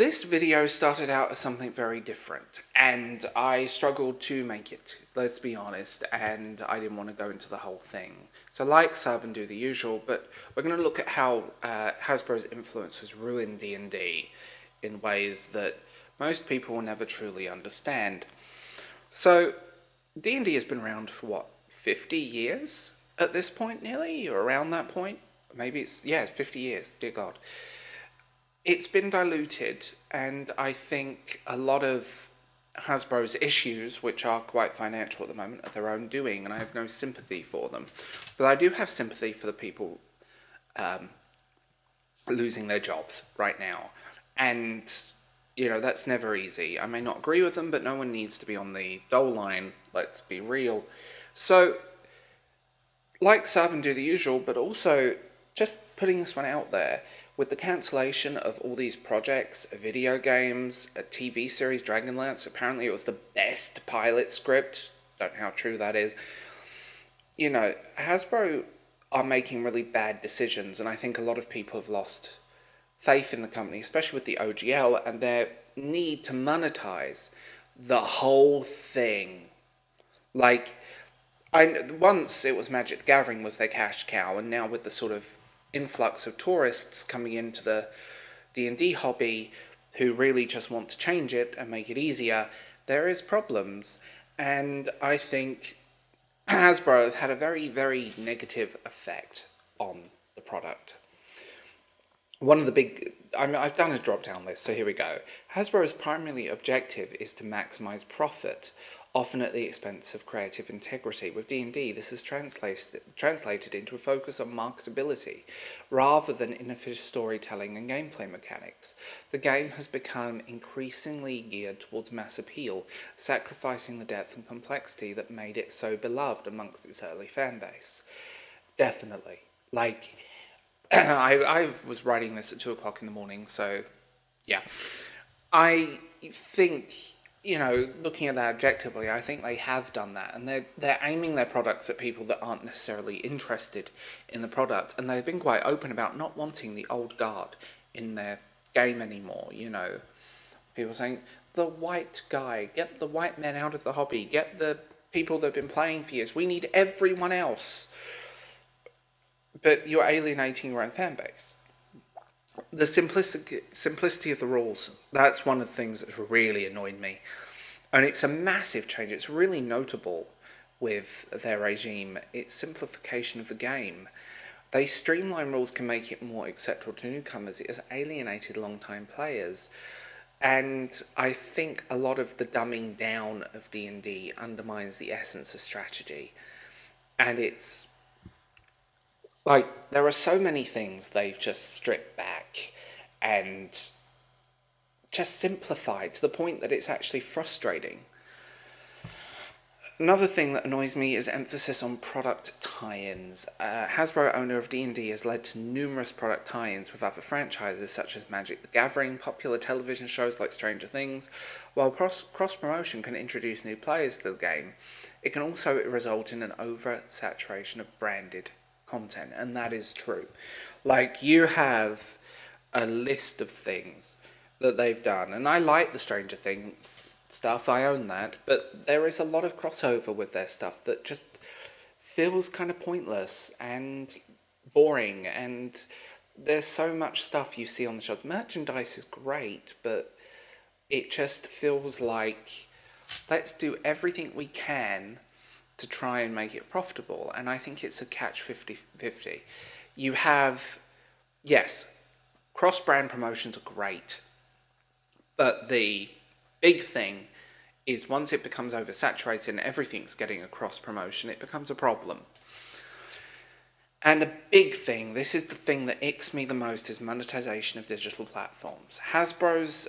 This video started out as something very different, and I struggled to make it, let's be honest, and I didn't want to go into the whole thing. So like, sub, and do the usual, but we're going to look at how Hasbro's influence has ruined D&D in ways that most people will never truly understand. So, D&D has been around for what, 50 years at this point nearly, or around that point? Maybe it's, yeah, 50 years, dear God. It's been diluted, and I think a lot of Hasbro's issues, which are quite financial at the moment, are their own doing, and I have no sympathy for them. But I do have sympathy for the people losing their jobs right now. And, you know, that's never easy. I may not agree with them, but no one needs to be on the dole line, let's be real. So, like, sub, and do the usual, but also just putting this one out there. With the cancellation of all these projects, video games, a TV series, Dragonlance, apparently it was the best pilot script. Don't know how true that is. You know, Hasbro are making really bad decisions, and I think a lot of people have lost faith in the company, especially with the OGL, and their need to monetize the whole thing. Like, once it was Magic the Gathering was their cash cow, and now with the sort of influx of tourists coming into the D&D hobby who really just want to change it and make it easier, there is problems. And I think Hasbro have had a very, very negative effect on the product. One of the big... I've done a drop-down list, so here we go. Hasbro's primary objective is to maximize profit, often at the expense of creative integrity. With D&D, this is translated into a focus on marketability, rather than innovative storytelling and gameplay mechanics. The game has become increasingly geared towards mass appeal, sacrificing the depth and complexity that made it so beloved amongst its early fanbase. Definitely. Like, I was writing this at 2 o'clock in the morning, so, yeah. I think... You know, looking at that objectively, I think they have done that, and they're aiming their products at people that aren't necessarily interested in the product, and they've been quite open about not wanting the old guard in their game anymore. You know, people saying, the white guy, get the white men out of the hobby, get the people that have been playing for years, we need everyone else. But you're alienating your own fan base. The simplicity of the rules, that's one of the things that's really annoyed me. And it's a massive change. It's really notable with their regime. It's simplification of the game. They streamline rules can make it more acceptable to newcomers. It has alienated long-time players. And I think a lot of the dumbing down of D&D undermines the essence of strategy. And it's... like, there are so many things they've just stripped back and just simplified to the point that it's actually frustrating. Another thing that annoys me is emphasis on product tie-ins. Hasbro, owner of D&D, has led to numerous product tie-ins with other franchises such as Magic the Gathering, popular television shows like Stranger Things. While cross-promotion can introduce new players to the game, it can also result in an oversaturation of branded content, and that is true. Like, you have a list of things that they've done, and I like the Stranger Things stuff, I own that, but there is a lot of crossover with their stuff that just feels kind of pointless and boring, and there's so much stuff you see on the shelves. Merchandise is great, but it just feels like, let's do everything we can to try and make it profitable, and I think it's a catch 50-50. You have, yes, cross-brand promotions are great, but the big thing is once it becomes oversaturated and everything's getting a cross-promotion, it becomes a problem. And a big thing, this is the thing that icks me the most, is monetization of digital platforms. Hasbro's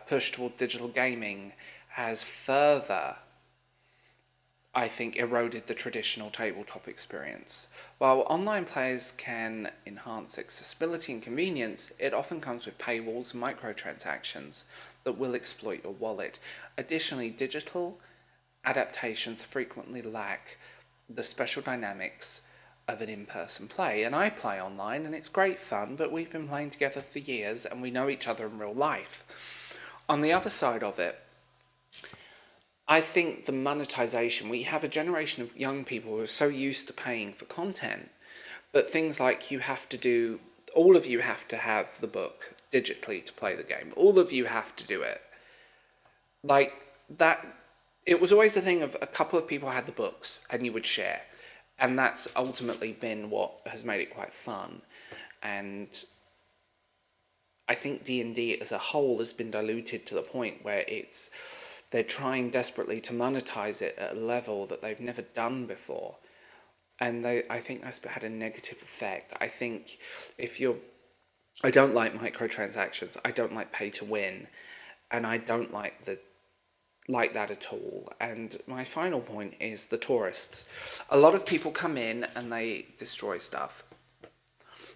push towards digital gaming has further, I think, eroded the traditional tabletop experience. While online players can enhance accessibility and convenience, it often comes with paywalls and microtransactions that will exploit your wallet. Additionally, digital adaptations frequently lack the special dynamics of an in-person play, and I play online and it's great fun, but we've been playing together for years and we know each other in real life. On the other side of it, I think the monetization, we have a generation of young people who are so used to paying for content, but things like all of you have to have the book digitally to play the game. All of you have to do it. Like that, it was always the thing of a couple of people had the books and you would share. And that's ultimately been what has made it quite fun. And I think D&D as a whole has been diluted to the point where they're trying desperately to monetize it at a level that they've never done before. And I think that's had a negative effect. I think I don't like microtransactions. I don't like pay to win, and I don't like that at all. And my final point is the tourists. A lot of people come in and they destroy stuff.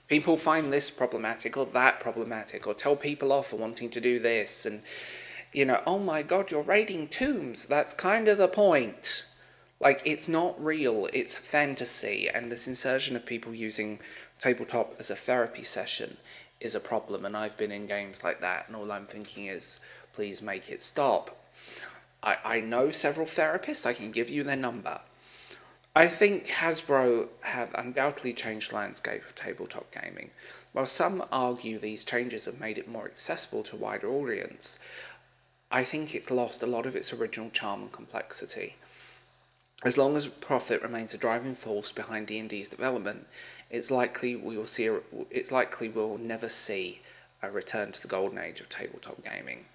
People find this problematic or that problematic, or tell people off for wanting to do this, and oh my god, you're raiding tombs. That's kind of the point. Like, it's not real, it's fantasy, and this insertion of people using tabletop as a therapy session is a problem, and I've been in games like that, and all I'm thinking is, please make it stop. I know several therapists, I can give you their number. I think Hasbro have undoubtedly changed the landscape of tabletop gaming. While some argue these changes have made it more accessible to a wider audience, I think it's lost a lot of its original charm and complexity. As long as profit remains a driving force behind D&D's development, it's likely we'll never see a return to the golden age of tabletop gaming.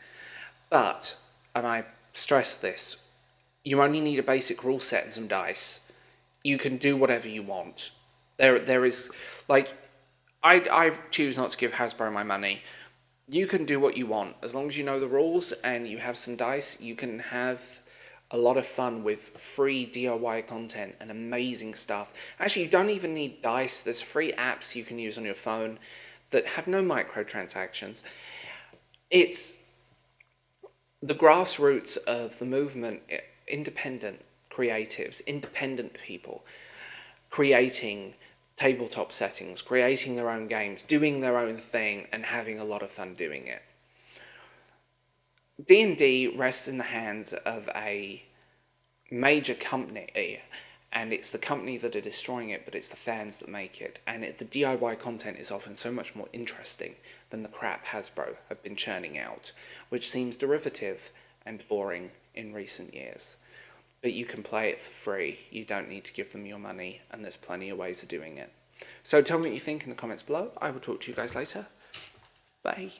But, and I stress this, you only need a basic rule set and some dice. You can do whatever you want. There is, like, I choose not to give Hasbro my money. You can do what you want. As long as you know the rules and you have some dice, you can have a lot of fun with free DIY content and amazing stuff. Actually, you don't even need dice. There's free apps you can use on your phone that have no microtransactions. It's the grassroots of the movement, independent creatives, independent people, creating tabletop settings, creating their own games, doing their own thing, and having a lot of fun doing it. D&D rests in the hands of a major company, and it's the company that are destroying it, but it's the fans that make it. And the DIY content is often so much more interesting than the crap Hasbro have been churning out, which seems derivative and boring in recent years. But you can play it for free, you don't need to give them your money, and there's plenty of ways of doing it. So tell me what you think in the comments below. I will talk to you guys later. Bye.